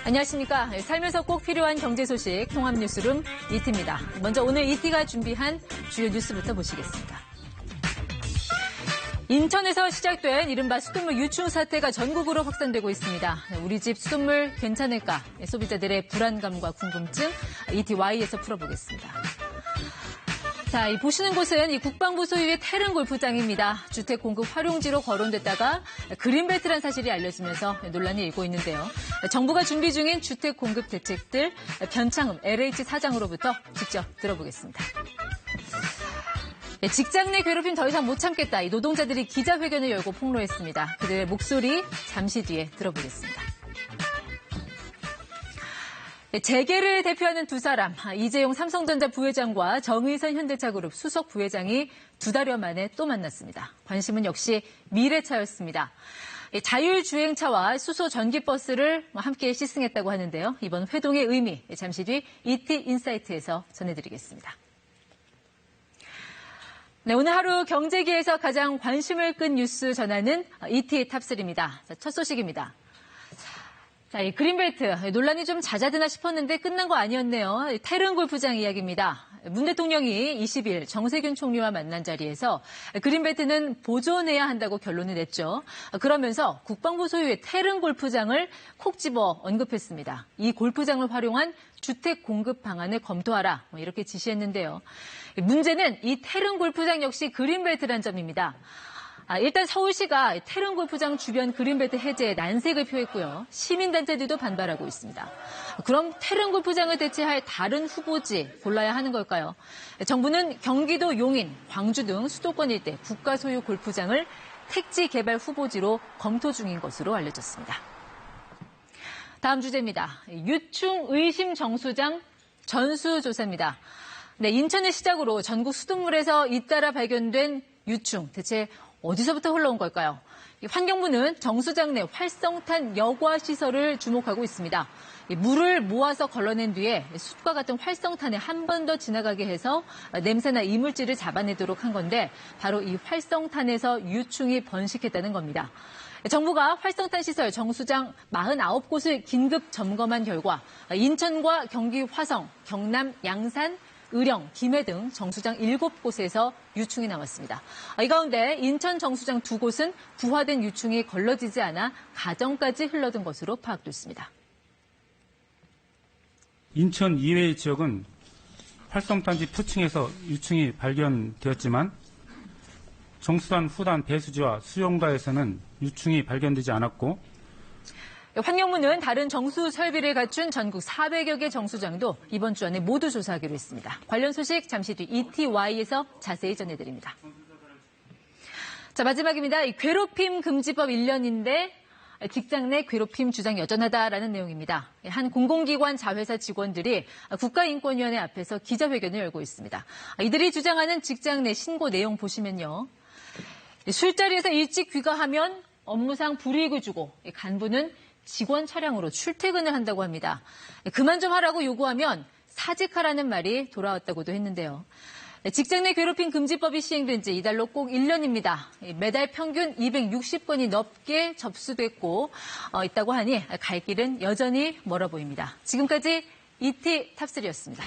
안녕하십니까. 살면서 꼭 필요한 경제 소식 통합뉴스룸 이티입니다. 먼저 오늘 이티가 준비한 주요 뉴스부터 보시겠습니다. 인천에서 시작된 이른바 수돗물 유충 사태가 전국으로 확산되고 있습니다. 우리 집 수돗물 괜찮을까? 소비자들의 불안감과 궁금증 ETY에서 풀어보겠습니다. 자, 이 보시는 곳은 이 국방부 소유의 태릉 골프장입니다. 주택 공급 활용지로 거론됐다가 그린벨트란 사실이 알려지면서 논란이 일고 있는데요. 정부가 준비 중인 주택 공급 대책들 변창흠 LH 사장으로부터 직접 들어보겠습니다. 직장 내 괴롭힘 더 이상 못 참겠다. 이 노동자들이 기자회견을 열고 폭로했습니다. 그들의 목소리 잠시 뒤에 들어보겠습니다. 재계를 대표하는 두 사람, 이재용 삼성전자 부회장과 정의선 현대차그룹 수석 부회장이 2달여 만에 또 만났습니다. 관심은 역시 미래차였습니다. 자율주행차와 수소 전기버스를 함께 시승했다고 하는데요. 이번 회동의 의미, 잠시 뒤 ET 인사이트에서 전해드리겠습니다. 네, 오늘 하루 경제계에서 가장 관심을 끈 뉴스 전하는 ET 탑3입니다. 첫 소식입니다. 자, 이 그린벨트 논란이 좀 잦아드나 싶었는데 끝난 거 아니었네요. 태릉 골프장 이야기입니다. 문 대통령이 20일 정세균 총리와 만난 자리에서 그린벨트는 보존해야 한다고 결론을 냈죠. 그러면서 국방부 소유의 태릉 골프장을 콕 집어 언급했습니다. 이 골프장을 활용한 주택 공급 방안을 검토하라 이렇게 지시했는데요. 문제는 이 태릉 골프장 역시 그린벨트란 점입니다. 일단 서울시가 태릉 골프장 주변 그린벨트 해제에 난색을 표했고요. 시민단체들도 반발하고 있습니다. 그럼 태릉 골프장을 대체할 다른 후보지 골라야 하는 걸까요? 정부는 경기도 용인, 광주 등 수도권 일대 국가 소유 골프장을 택지 개발 후보지로 검토 중인 것으로 알려졌습니다. 다음 주제입니다. 유충 의심 정수장 전수조사입니다. 네, 인천을 시작으로 전국 수돗물에서 잇따라 발견된 유충, 대체 어디서부터 흘러온 걸까요? 환경부는 정수장 내 활성탄 여과 시설을 주목하고 있습니다. 물을 모아서 걸러낸 뒤에 숯과 같은 활성탄에 한 번 더 지나가게 해서 냄새나 이물질을 잡아내도록 한 건데 바로 이 활성탄에서 유충이 번식했다는 겁니다. 정부가 활성탄 시설 정수장 49곳을 긴급 점검한 결과 인천과 경기 화성, 경남 양산, 의령, 김해 등 정수장 7곳에서 유충이 나왔습니다. 이 가운데 인천 정수장 2곳은 부화된 유충이 걸러지지 않아 가정까지 흘러든 것으로 파악됐습니다. 인천 이외의 지역은 활성탄지 표층에서 유충이 발견되었지만 정수단 후단 배수지와 수용다에서는 유충이 발견되지 않았고 환경부는 다른 정수 설비를 갖춘 전국 400여 개 정수장도 이번 주 안에 모두 조사하기로 했습니다. 관련 소식 잠시 뒤 ETY에서 자세히 전해드립니다. 자, 마지막입니다. 이 괴롭힘 금지법 1년인데 직장 내 괴롭힘 주장 여전하다라는 내용입니다. 한 공공기관 자회사 직원들이 국가인권위원회 앞에서 기자회견을 열고 있습니다. 이들이 주장하는 직장 내 신고 내용 보시면요. 술자리에서 일찍 귀가하면 업무상 불이익을 주고 간부는 직원 차량으로 출퇴근을 한다고 합니다. 그만 좀 하라고 요구하면 사직하라는 말이 돌아왔다고도 했는데요. 직장 내 괴롭힘 금지법이 시행된 지 이달로 꼭 1년입니다. 매달 평균 260건이 넘게 접수됐고 있다고 하니 갈 길은 여전히 멀어 보입니다. 지금까지 ET 탑3였습니다.